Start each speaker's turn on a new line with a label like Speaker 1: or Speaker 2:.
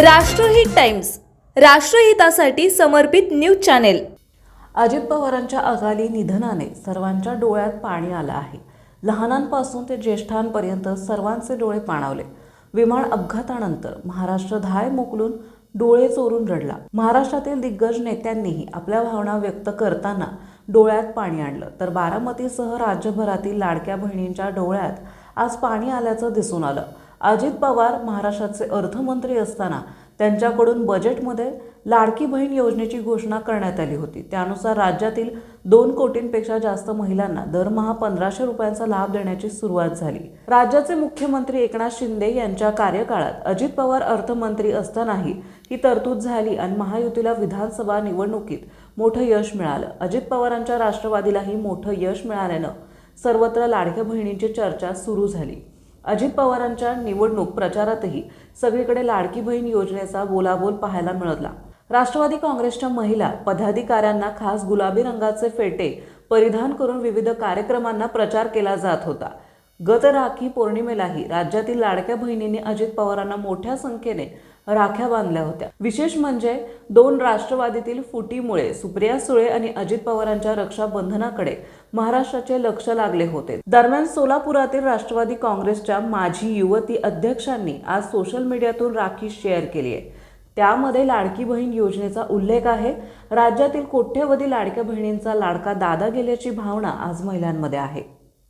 Speaker 1: राष्ट्रहित टाइम्स, राष्ट्रहितासाठी समर्पित news channel.
Speaker 2: Ajit पवारांच्या अकाली निधनाने सर्वांच्या डोळ्यात पाणी आलं आहे। लहानांपासून ते ज्येष्ठांपर्यंत सर्वांचे डोळे पाणावले। विमान अपघातानंतर महाराष्ट्र धाय मोकलून डोळे चोरून रडला। महाराष्ट्रातील दिग्गज नेत्यांनीही आपल्या भावना व्यक्त करताना डोळ्यात पाणी आणलं, तर बारामतीसह राज्यभरातील लाडक्या बहिणींच्या डोळ्यात आज पाणी आल्याचं दिसून आलं। अजित पवार महाराष्ट्राचे अर्थमंत्री असताना त्यांच्याकडून बजेटमध्ये लाडकी बहीण योजनेची घोषणा करण्यात आली होती। त्यानुसार राज्यातील 2 कोटींपेक्षा जास्त महिलांना दरमहा 1500 रुपयांचा लाभ देण्याची सुरुवात झाली। राज्याचे मुख्यमंत्री एकनाथ शिंदे यांच्या कार्यकाळात अजित पवार अर्थमंत्री असतानाही ही तरतूद झाली आणि महायुतीला विधानसभा निवडणुकीत मोठं यश मिळालं। अजित पवारांच्या राष्ट्रवादीलाही मोठं यश मिळाल्यानं सर्वत्र लाडक्या बहिणींची चर्चा सुरू झाली। अजित पवारांच्या निवडणूक प्रचारातही सगळीकडे लाडकी बहीण योजनेचा बोलाबोल पाहायला मिळाला। राष्ट्रवादी काँग्रेसच्या महिला पदाधिकाऱ्यांना खास गुलाबी रंगाचे फेटे परिधान करून विविध कार्यक्रमांना प्रचार केला जात होता। गत राखी पौर्णिमेलाही राज्यातील लाडक्या बहिणींनी अजित पवारांना मोठ्या संख्येने राख्या बांधल्या होत्या। विशेष म्हणजे 2 राष्ट्रवादीतील फुटीमुळे सुप्रिया सुळे आणि अजित पवारांच्या रक्षाबंधनाकडे महाराष्ट्राचे लक्ष लागले होते। दरम्यान सोलापुरातील राष्ट्रवादी काँग्रेसच्या माजी युवती अध्यक्षांनी आज सोशल मीडियातून राखी शेअर केली आहे। त्यामध्ये लाडकी बहीण योजनेचा उल्लेख आहे। राज्यातील कोट्यवधी लाडक्या बहिणींचा लाडका दादा गेल्याची भावना आज महिलांमध्ये आहे।